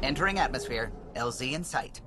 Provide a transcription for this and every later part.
Entering atmosphere. LZ in sight.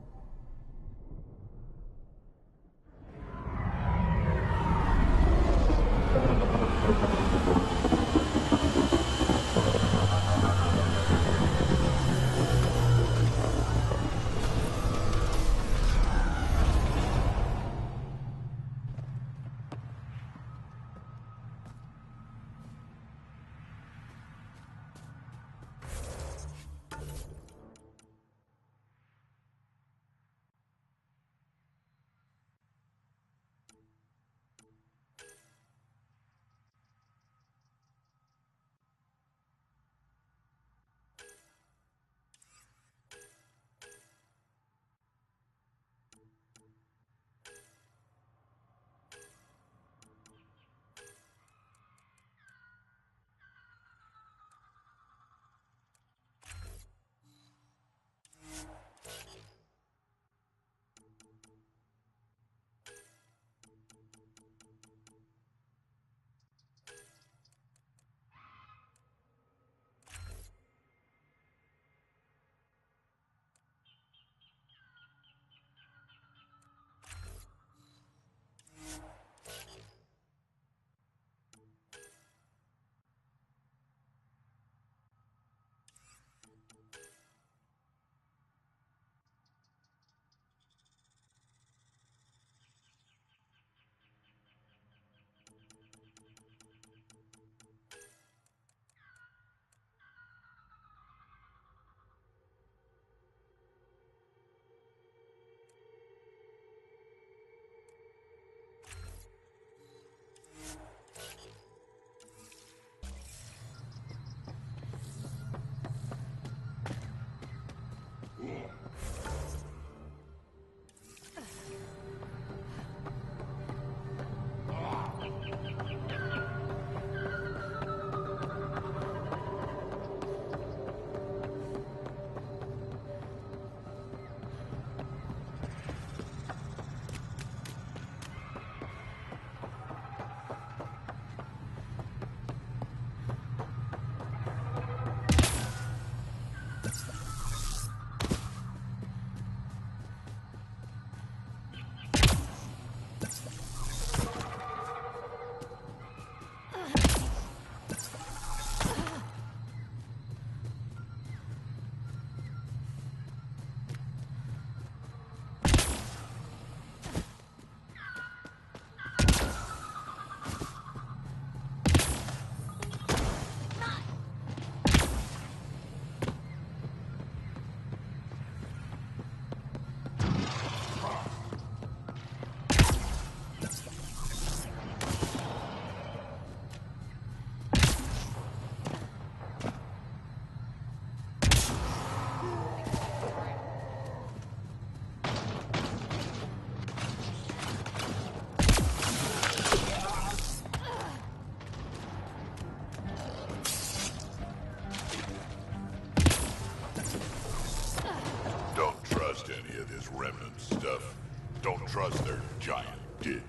Remnant stuff. Don't trust their giant ditch.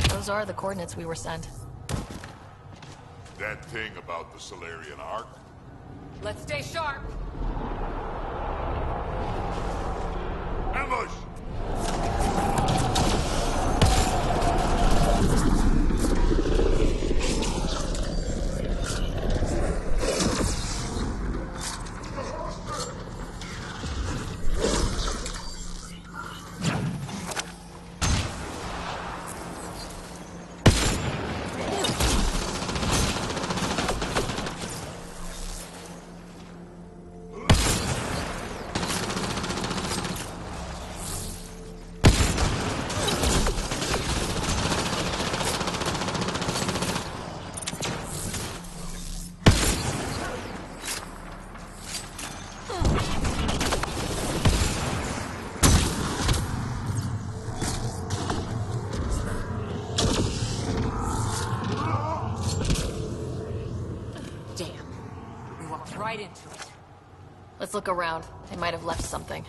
Those are the coordinates we were sent. That thing about the Solarian Ark? Let's stay sharp! Ambush! look around. They might have left something.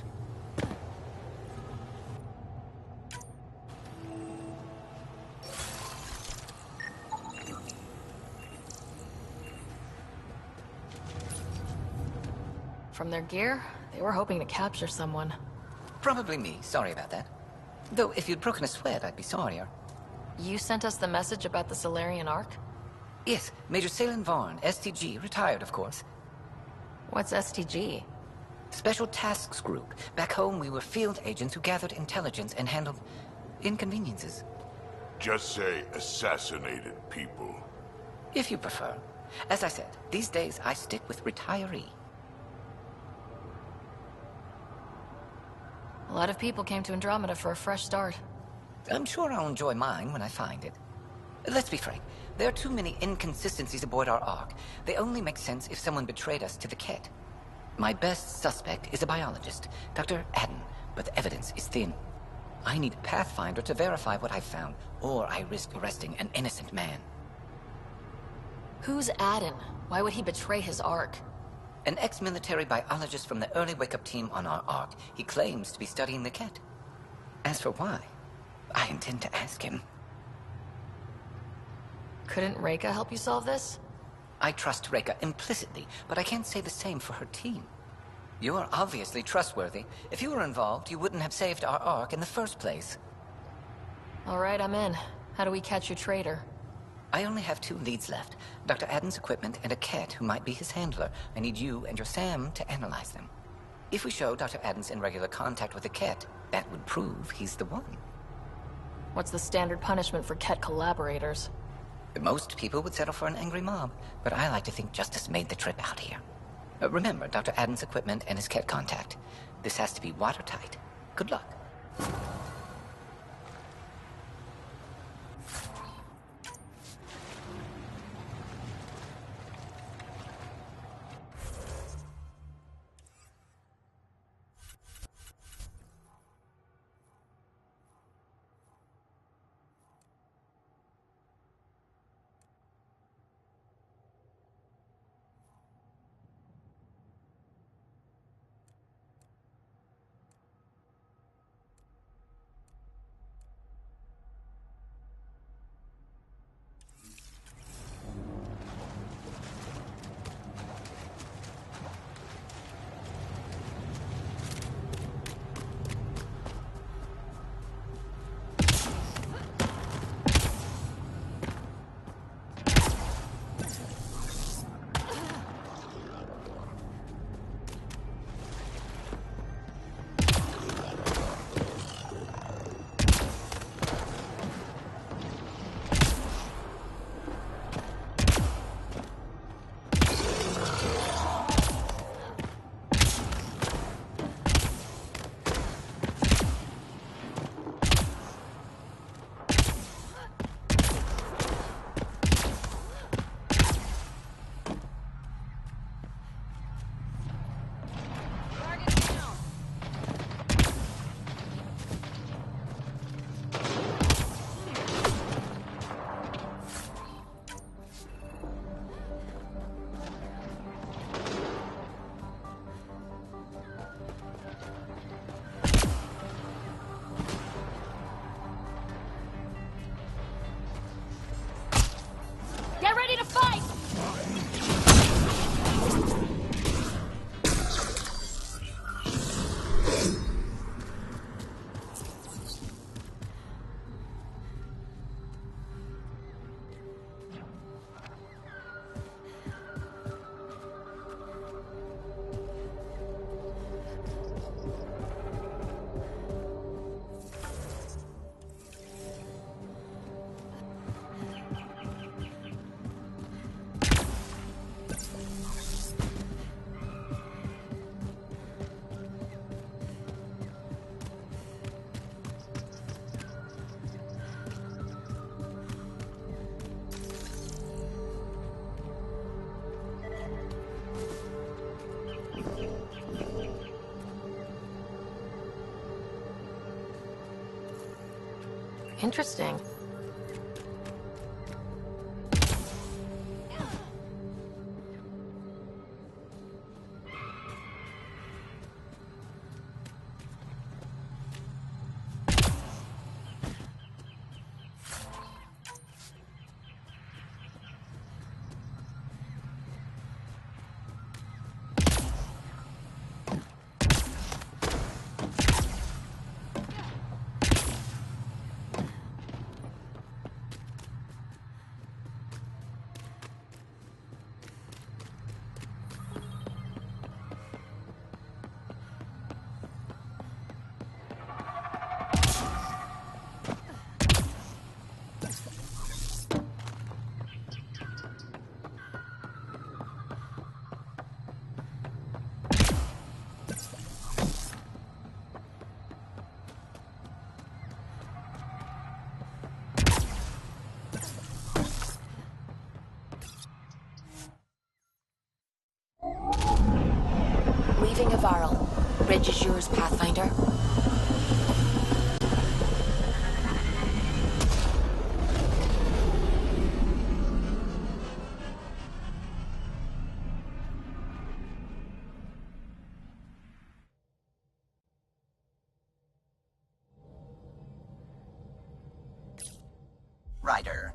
From their gear, they were hoping to capture someone. Probably me. Sorry about that. Though, if you'd broken a sweat, I'd be sorrier. You sent us the message about the Solarian Ark? Yes, Major Salin Vaughn, STG, retired, of course. What's STG? Special Tasks Group. Back home, we were field agents who gathered intelligence and handled inconveniences. Just say assassinated people. If you prefer. As I said, these days I stick with retiree. A lot of people came to Andromeda for a fresh start. I'm sure I'll enjoy mine when I find it. Let's be frank. There are too many inconsistencies aboard our Ark. They only make sense if someone betrayed us to the Ket. My best suspect is a biologist, Dr. Adden, but the evidence is thin. I need a Pathfinder to verify what I've found, or I risk arresting an innocent man. Who's Adden? Why would he betray his Ark? An ex-military biologist from the early wake-up team on our Ark. He claims to be studying the Ket. As for why, I intend to ask him. Couldn't Reika help you solve this? I trust Reika implicitly, but I can't say the same for her team. You're obviously trustworthy. If you were involved, you wouldn't have saved our Ark in the first place. All right, I'm in. How do we catch your traitor? I only have 2 leads left. Dr. Adden's equipment and a Ket who might be his handler. I need you and your Sam to analyze them. If we show Dr. Adden's in regular contact with the Ket, that would prove he's the one. What's the standard punishment for Ket collaborators? Most people would settle for an angry mob, but I like to think justice made the trip out here. Remember Dr. Adden's equipment and his Ket contact. This has to be watertight. Good luck. Get ready to fight! Interesting. Revenge is yours, Pathfinder. Ryder.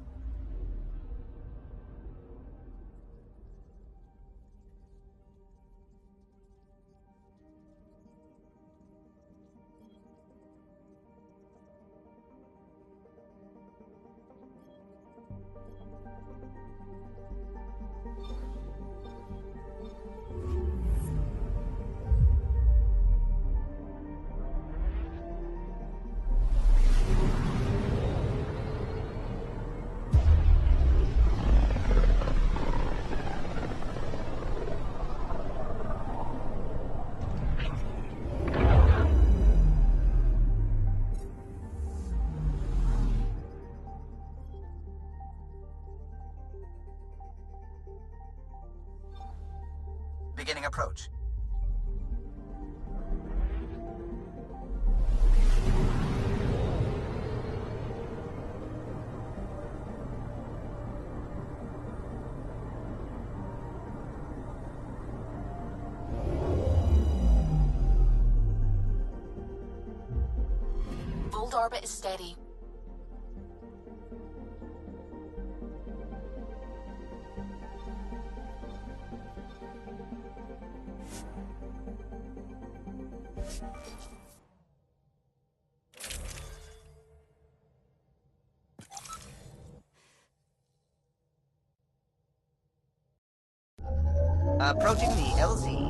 Beginning approach. Old orbit is steady. Approaching the LZ.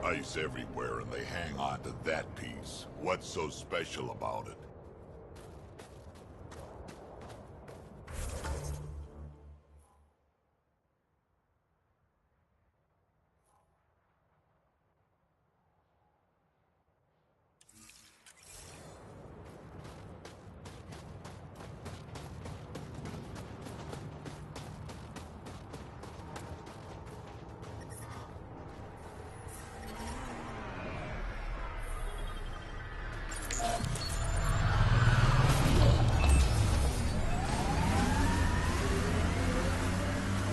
Ice everywhere and they hang on to that piece. What's so special about it?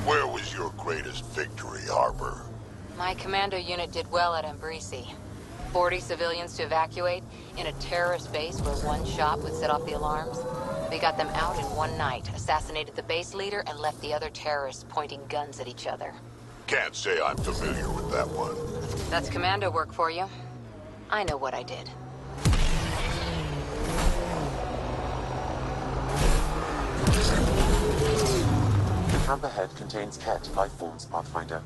Where was your greatest victory, Harper? My commando unit did well at Embrisi. 40 civilians to evacuate in a terrorist base where one shop would set off the alarms. We got them out in one night, assassinated the base leader, and left the other terrorists pointing guns at each other. Can't say I'm familiar with that one. That's commando work for you. I know what I did. The hammerhead contains Ket life forms, Pathfinder.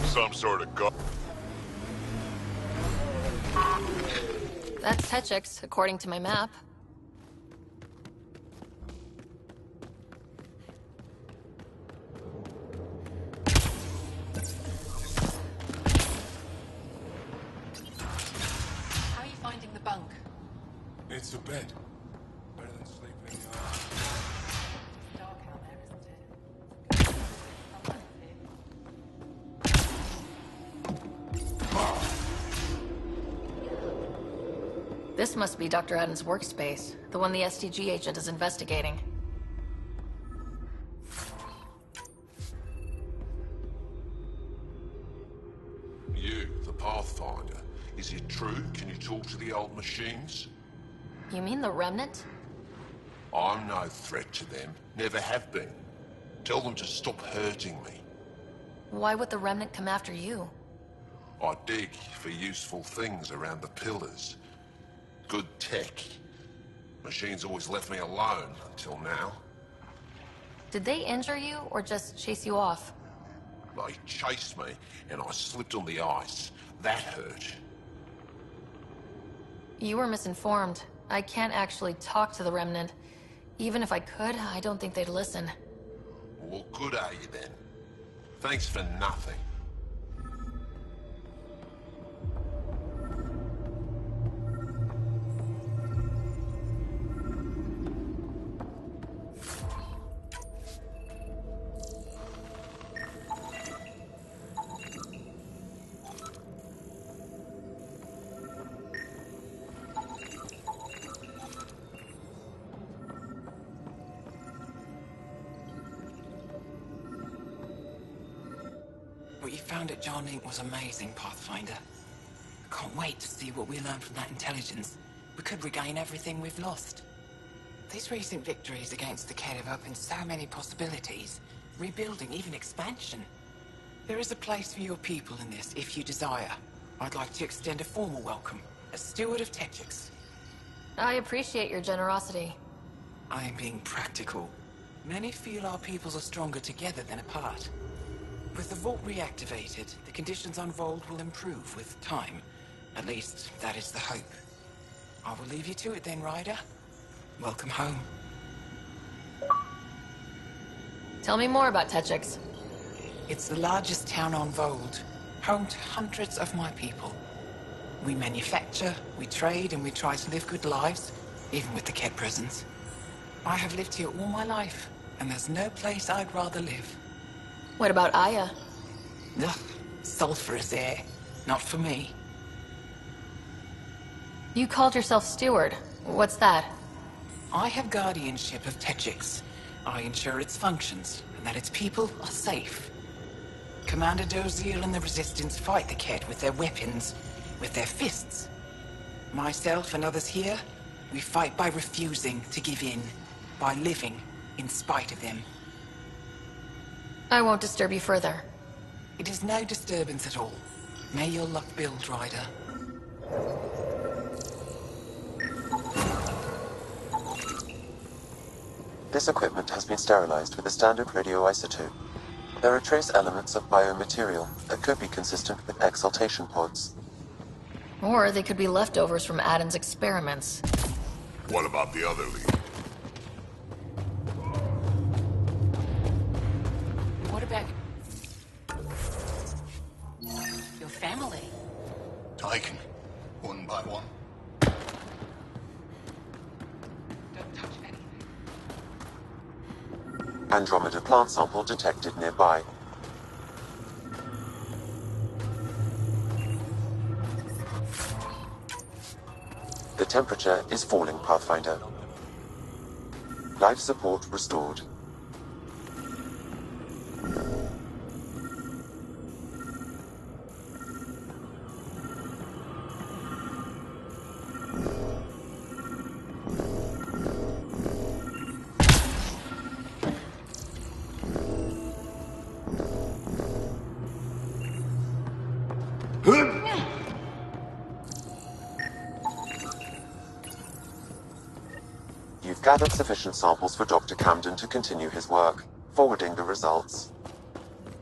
Some sort of That's Techix, according to my map. How are you finding the bunk? It's a bed. Better than sleeping in the Dark out there, isn't This must be Dr. Adams' workspace, the one the STG agent is investigating. You, the Pathfinder. Is it true? Can you talk to the old machines? You mean the Remnant? I'm no threat to them. Never have been. Tell them to stop hurting me. Why would the Remnant come after you? I dig for useful things around the pillars. Good tech. Machines always left me alone until now. Did they injure you, or just chase you off? They chased me, and I slipped on the ice. That hurt. You were misinformed. I can't actually talk to the Remnant. Even if I could, I don't think they'd listen. Well, good are you then? Thanks for nothing. What you found at John Inc. was amazing, Pathfinder. I can't wait to see what we learn from that intelligence. We could regain everything we've lost. These recent victories against the Kett have opened so many possibilities. Rebuilding, even expansion. There is a place for your people in this, if you desire. I'd like to extend a formal welcome, as Steward of Techix. I appreciate your generosity. I am being practical. Many feel our peoples are stronger together than apart. With the vault reactivated, the conditions on Vold will improve with time. At least, that is the hope. I will leave you to it then, Ryder. Welcome home. Tell me more about Techix. It's the largest town on Vold, home to hundreds of my people. We manufacture, we trade, and we try to live good lives, even with the Kett presence. I have lived here all my life, and there's no place I'd rather live. What about Aya? Ugh, sulfurous air. Not for me. You called yourself Steward. What's that? I have guardianship of Techix. I ensure its functions, and that its people are safe. Commander Doziel and the Resistance fight the Kett with their weapons, with their fists. Myself and others here, we fight by refusing to give in, by living in spite of them. I won't disturb you further. It is no disturbance at all. May your luck build, Ryder. This equipment has been sterilized with a standard radioisotope. There are trace elements of biomaterial that could be consistent with exaltation pods. Or they could be leftovers from Adam's experiments. What about the other lead? What about your family? Taken, one by one. Don't touch anything. Andromeda plant sample detected nearby. The temperature is falling, Pathfinder. Life support restored. You've gathered sufficient samples for Dr. Camden to continue his work, forwarding the results.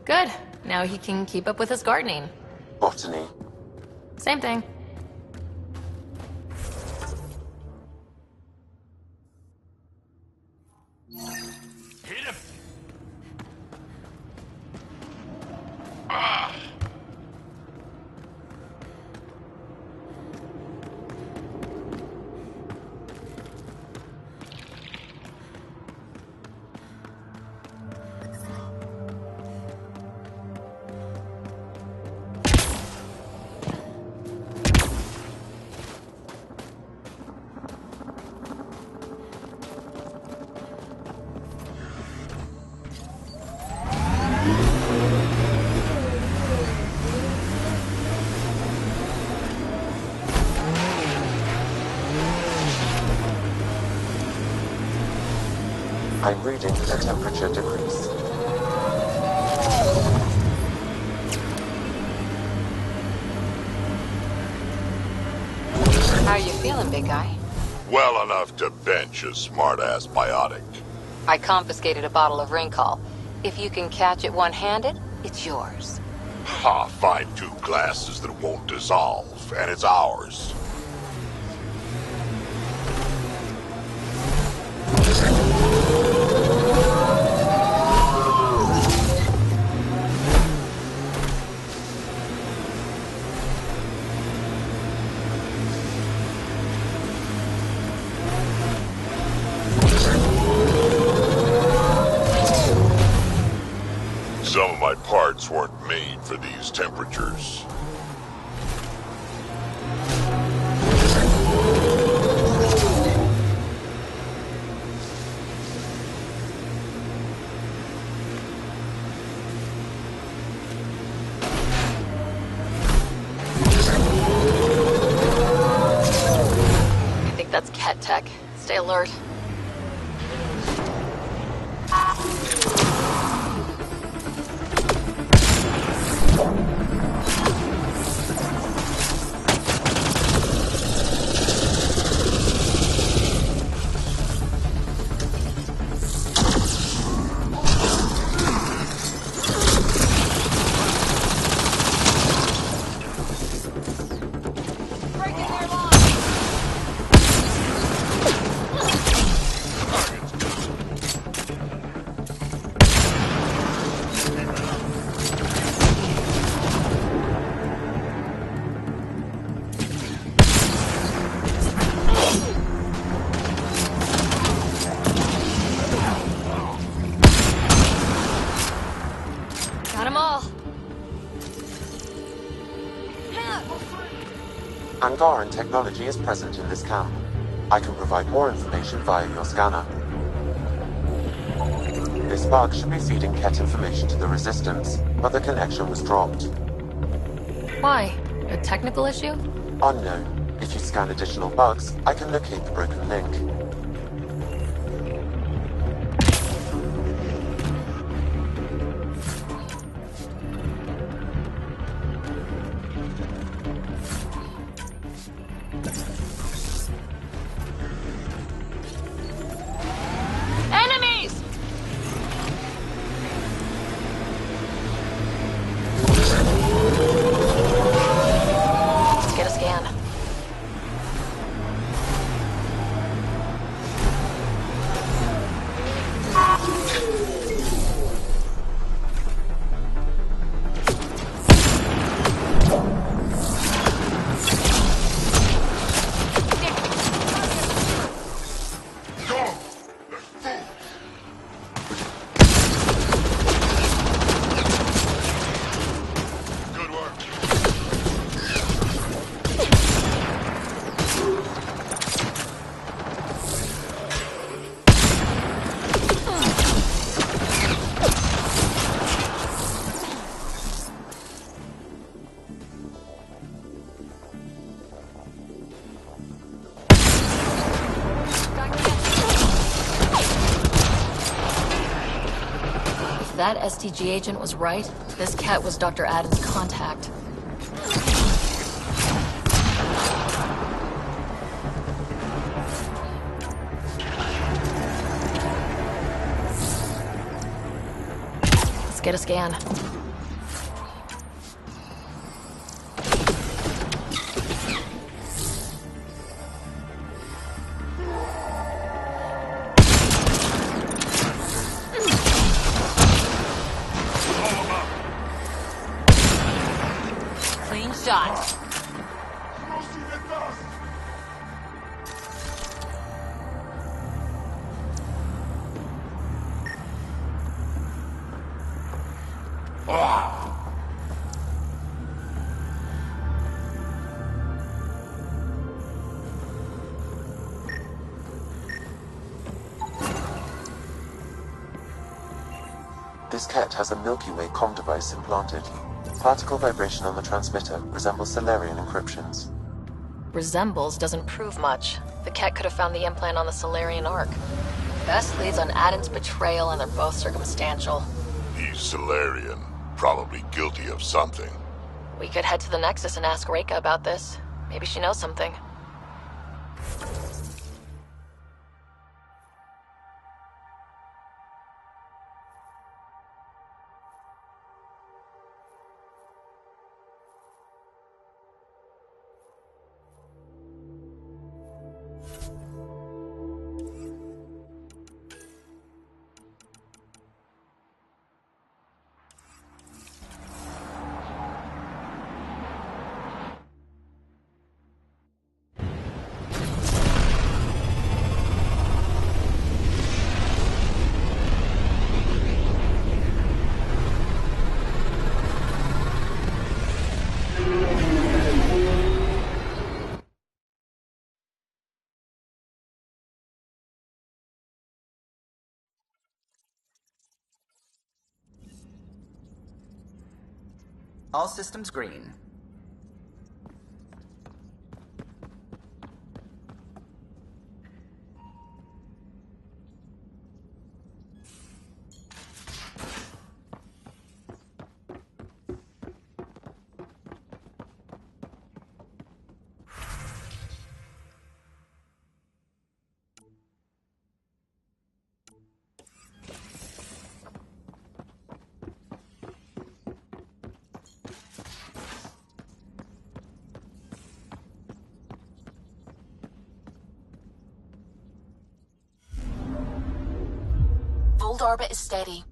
Good. Now he can keep up with his gardening. Botany. Same thing. Hit him! I'm reading a temperature decrease. How are you feeling, big guy? Well enough to bench a smart-ass biotic. I confiscated a bottle of Ringcall. If you can catch it one-handed, it's yours. Ha, find 2 glasses that won't dissolve, and it's ours. Some of my parts weren't made for these temperatures. I think that's cat tech. Stay alert. Got 'em all. Angaran technology is present in this camp. I can provide more information via your scanner. This bug should be feeding Ket information to the Resistance, but the connection was dropped. Why? A technical issue? Unknown. If you scan additional bugs, I can locate the broken link. Enemies! Let's get a scan. Good work. If that STG agent was right, this cat was Dr. Adams' contact. Let's get a scan. Clean shot. This Ket has a Milky Way comm device implanted. Particle vibration on the transmitter resembles Solarian encryptions. Resembles doesn't prove much. The cat could have found the implant on the Solarian Ark. Best leads on Aden's betrayal, and they're both circumstantial. He's Solarian. Probably guilty of something. We could head to the Nexus and ask Reika about this. Maybe she knows something. All systems green. Old orbit is steady.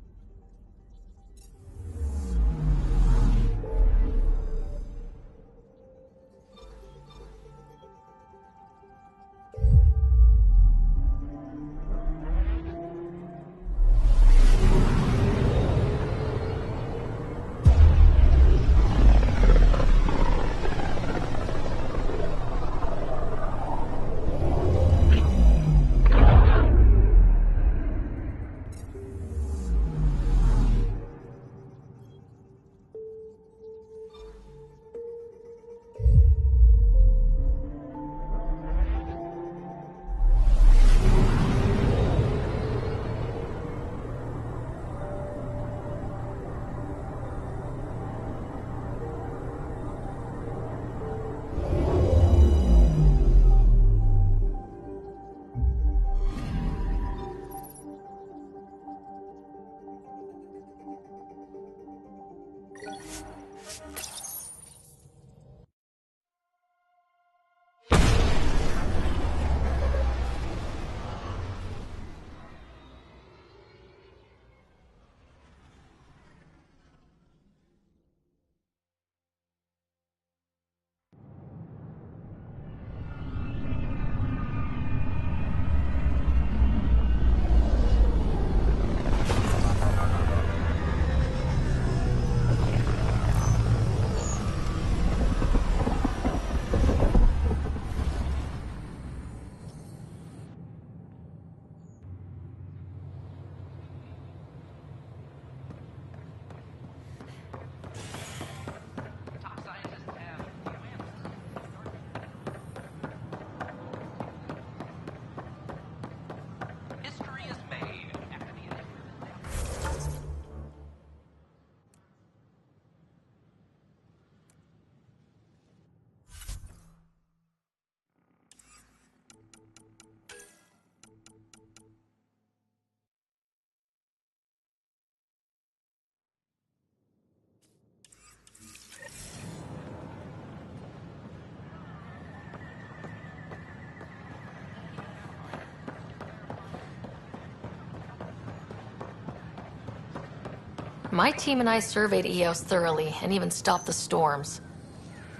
My team and I surveyed EOS thoroughly and even stopped the storms.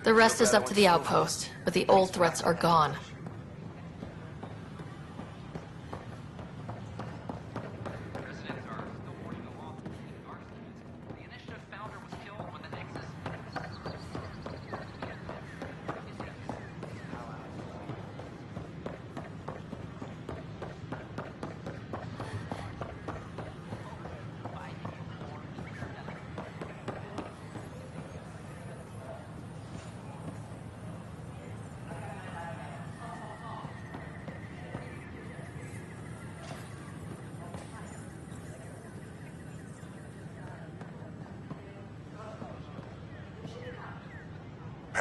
The rest is up to the outpost, but the old threats are gone.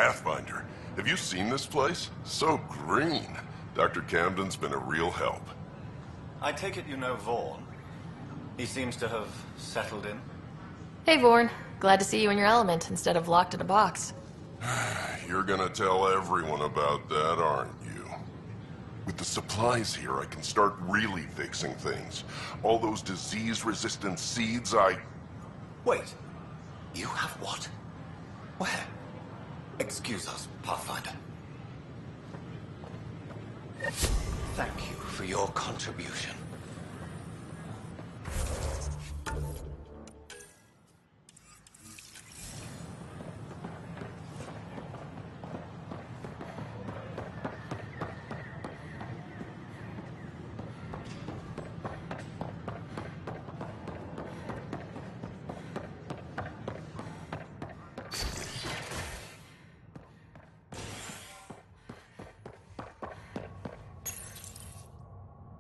Pathfinder. Have you seen this place? So green. Dr. Camden's been a real help. I take it you know Vaughn. He seems to have settled in. Hey, Vorn. Glad to see you in your element instead of locked in a box. You're gonna tell everyone about that, aren't you? With the supplies here, I can start really fixing things. All those disease-resistant seeds Wait. You have what? Where? Excuse us, Pathfinder. Thank you for your contribution.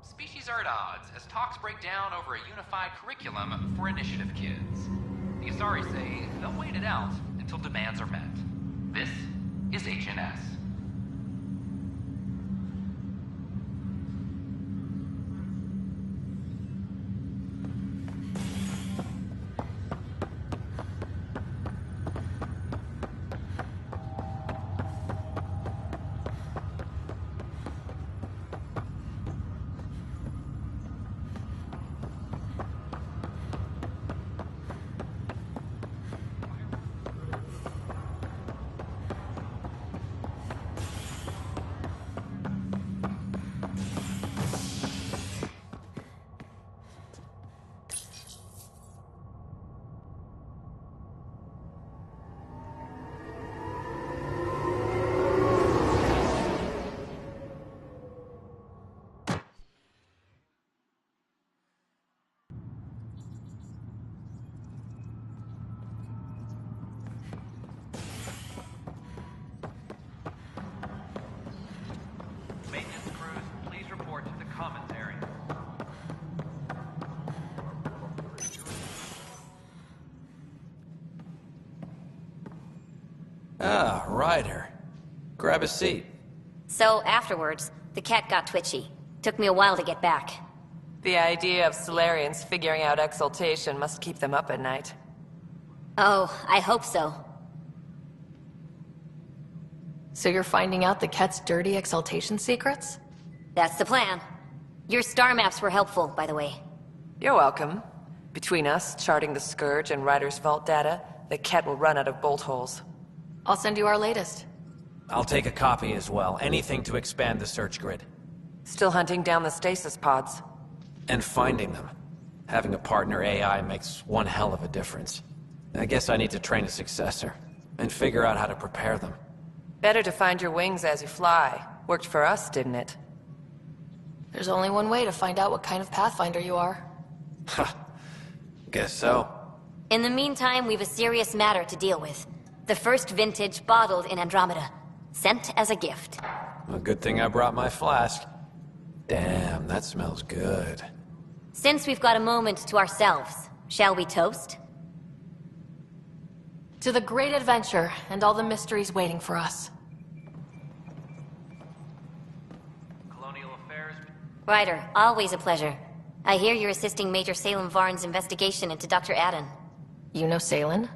Species are at odds as talks break down over a unified curriculum for initiative kids. The Asari say they'll wait it out until demands are met. This is HNS. Maintenance crews, please report to the commons area. Ah, Ryder. Grab a seat. So afterwards, the cat got twitchy. Took me a while to get back. The idea of Solarians figuring out exaltation must keep them up at night. Oh, I hope so. So you're finding out the Ket's dirty exaltation secrets? That's the plan. Your star maps were helpful, by the way. You're welcome. Between us, charting the Scourge and Ryder's vault data, the Ket will run out of bolt holes. I'll send you our latest. I'll take a copy as well. Anything to expand the search grid. Still hunting down the stasis pods. And finding them. Having a partner AI makes one hell of a difference. I guess I need to train a successor. And figure out how to prepare them. Better to find your wings as you fly. Worked for us, didn't it? There's only one way to find out what kind of Pathfinder you are. Ha. Guess so. In the meantime, we've a serious matter to deal with. The first vintage bottled in Andromeda. Sent as a gift. A good thing I brought my flask. Damn, that smells good. Since we've got a moment to ourselves, shall we toast? To the great adventure and all the mysteries waiting for us. Colonial Affairs. Ryder, always a pleasure. I hear you're assisting Major Salem Varn's investigation into Dr. Adden. You know Salen?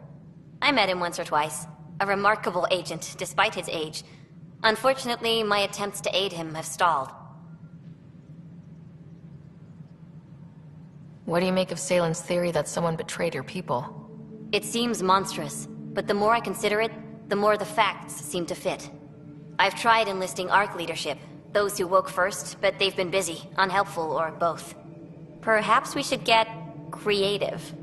I met him once or twice. A remarkable agent, despite his age. Unfortunately, my attempts to aid him have stalled. What do you make of Salen's theory that someone betrayed your people? It seems monstrous, but the more I consider it, the more the facts seem to fit. I've tried enlisting ARC leadership, those who woke first, but they've been busy, unhelpful, or both. Perhaps we should get creative.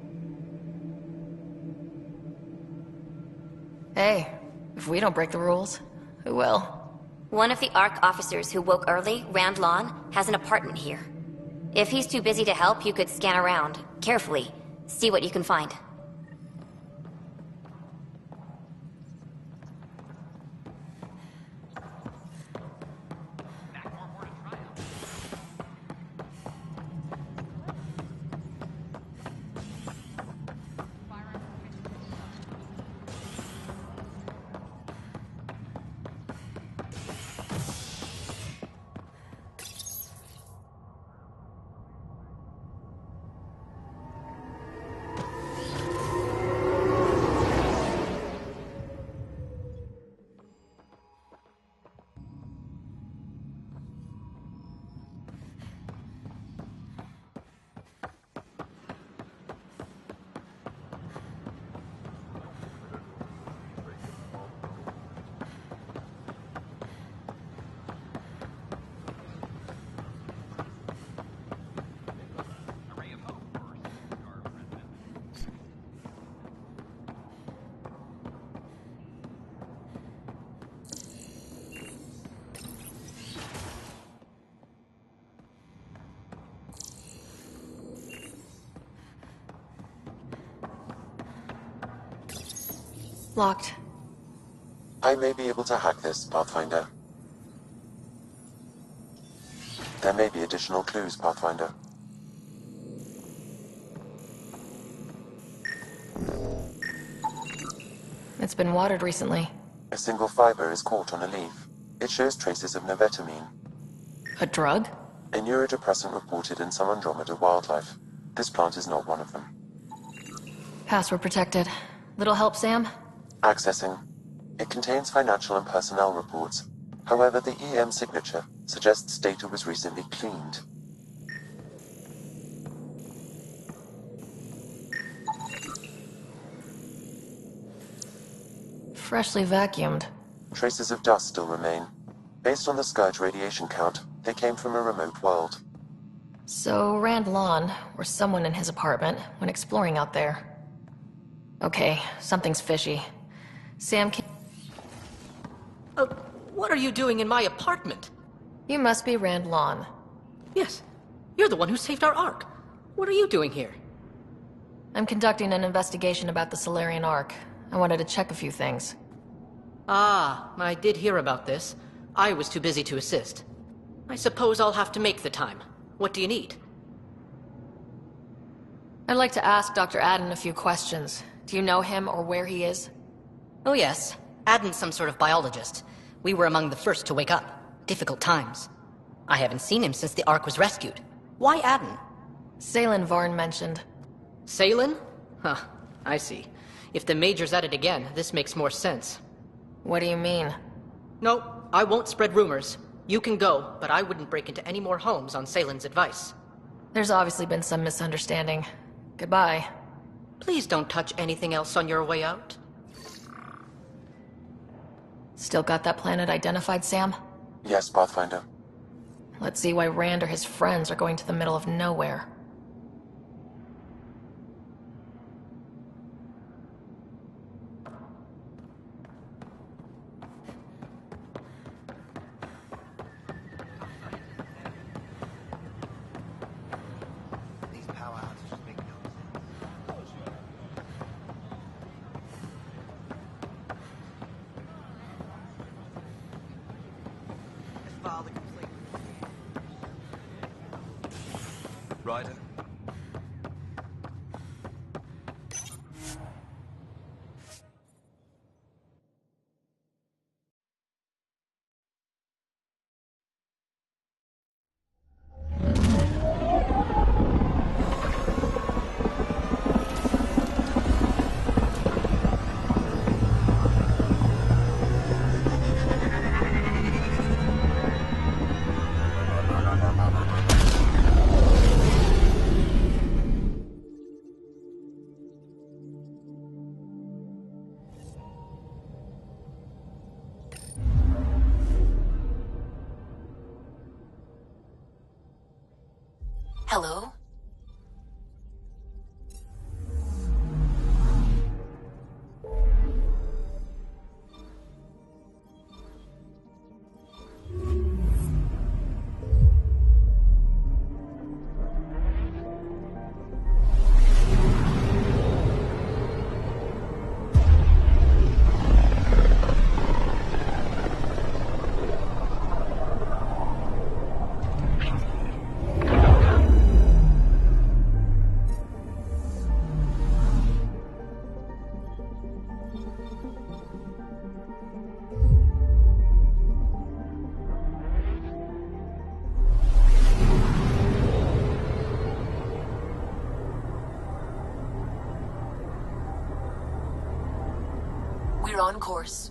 Hey, if we don't break the rules, who will? One of the ARC officers who woke early, Rand Lon, has an apartment here. If he's too busy to help, you could scan around, carefully, see what you can find. Locked. I may be able to hack this, Pathfinder. There may be additional clues, Pathfinder. It's been watered recently. A single fiber is caught on a leaf. It shows traces of novetamine, A drug? a neurodepressant reported in some Andromeda wildlife. This plant is not one of them. Password protected. Little help, Sam? Accessing. It contains financial and personnel reports. However, the EM signature suggests data was recently cleaned. Freshly vacuumed. Traces of dust still remain. Based on the Scourge radiation count, they came from a remote world. So Rand Lawn, or someone in his apartment, went exploring out there. Okay, something's fishy. Sam can... What are you doing in my apartment? You must be Rand Lawn. Yes. You're the one who saved our Ark. What are you doing here? I'm conducting an investigation about the Solarian Ark. I wanted to check a few things. Ah, I did hear about this. I was too busy to assist. I suppose I'll have to make the time. What do you need? I'd like to ask Dr. Adden a few questions. Do you know him or where he is? Oh yes. Adden's some sort of biologist. We were among the first to wake up. Difficult times. I haven't seen him since the Ark was rescued. Why Adden? Salen Varn mentioned. Salen? Huh, I see. If the Major's at it again, this makes more sense. What do you mean? No, I won't spread rumors. You can go, but I wouldn't break into any more homes on Salen's advice. There's obviously been some misunderstanding. Goodbye. Please don't touch anything else on your way out. Still got that planet identified, Sam? Yes, Pathfinder. Let's see why Rand or his friends are going to the middle of nowhere. Ryder? Hello? We're on course.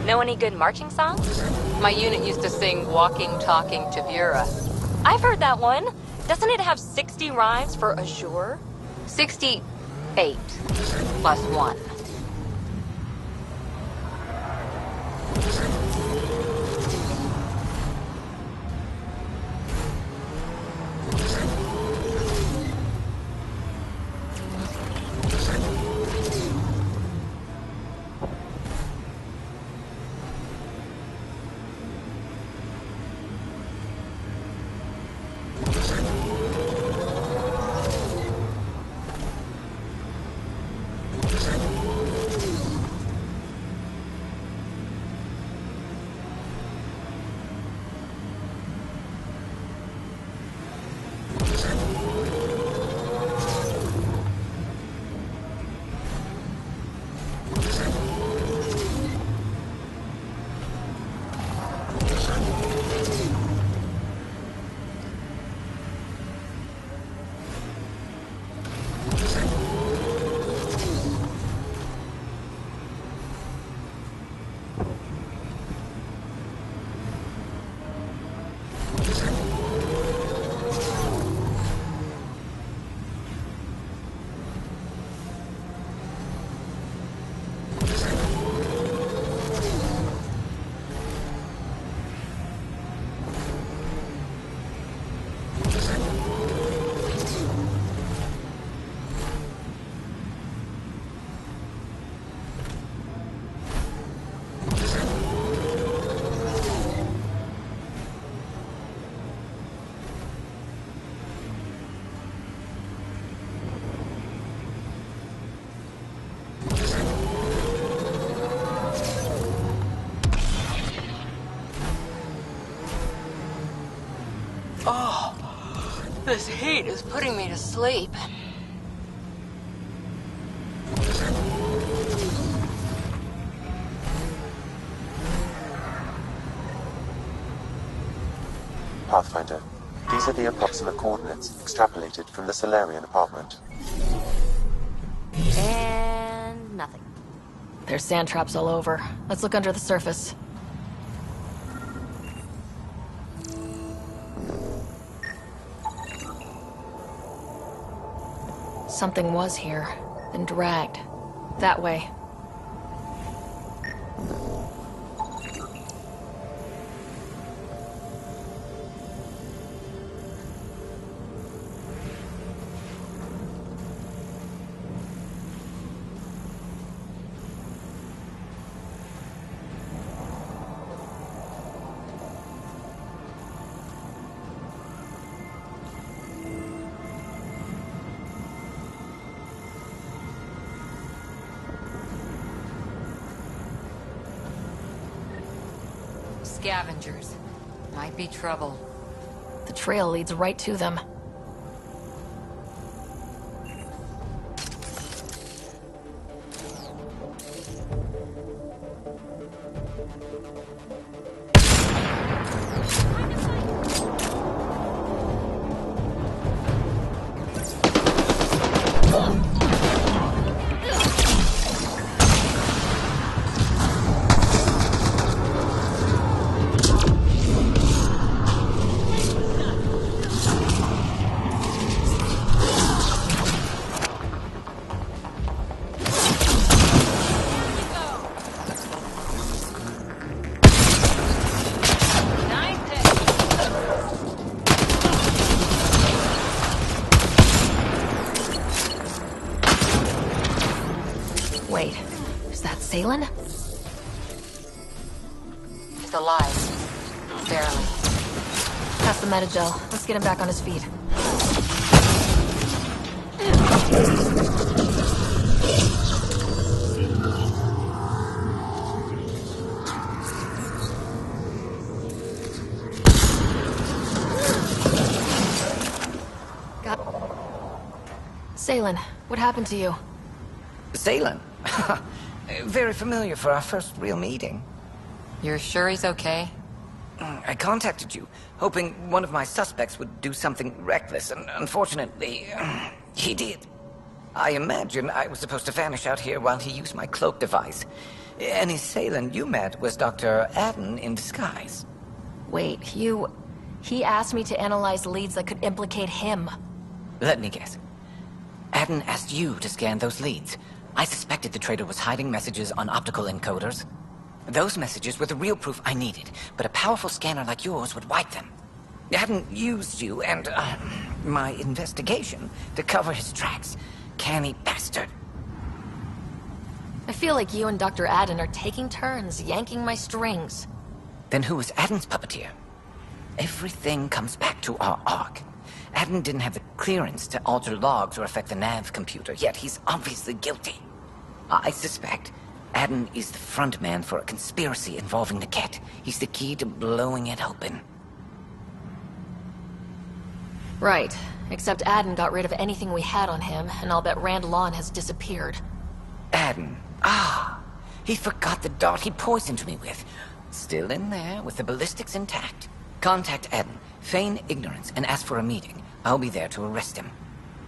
Know any good marching songs? My unit used to sing Walking, Talking Tavira. I've heard that one. Doesn't it have 60 rhymes for Azure? 68 plus 1. This heat is putting me to sleep. Pathfinder, these are the approximate coordinates extrapolated from the Solarian apartment. And nothing. There's sand traps all over. Let's look under the surface. Something was here, then dragged. That way. Scavengers. Might be trouble. The trail leads right to them. Wait, is that Salen? He's alive. Barely. Pass the metagel. Let's get him back on his feet. Salen, what happened to you? Salen? Very familiar for our first real meeting. You're sure he's okay? I contacted you, hoping one of my suspects would do something reckless, and unfortunately, he did. I imagine I was supposed to vanish out here while he used my cloak device. Any assailant you met was Dr. Adden in disguise. Wait, He asked me to analyze leads that could implicate him. Let me guess. Adden asked you to scan those leads. I suspected the traitor was hiding messages on optical encoders. Those messages were the real proof I needed, but a powerful scanner like yours would wipe them. Adden used you and, my investigation to cover his tracks. Canny bastard. I feel like you and Dr. Adden are taking turns yanking my strings. Then who was Adden's puppeteer? Everything comes back to our Ark. Adden didn't have the clearance to alter logs or affect the nav computer, yet he's obviously guilty. I suspect Adden is the front man for a conspiracy involving the Ket. He's the key to blowing it open. Right. Except Adden got rid of anything we had on him, and I'll bet Rand Lawn has disappeared. Adden. Ah, he forgot the dart he poisoned me with. Still in there, with the ballistics intact. Contact Adden, feign ignorance, and ask for a meeting. I'll be there to arrest him.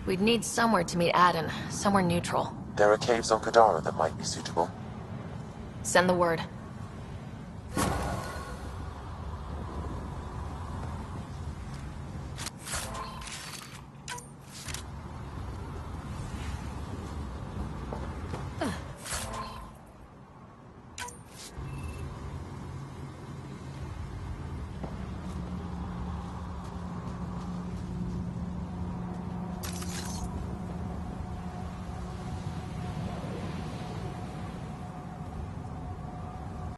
We'd need somewhere to meet Adden, somewhere neutral. There are caves on Kadara that might be suitable. Send the word.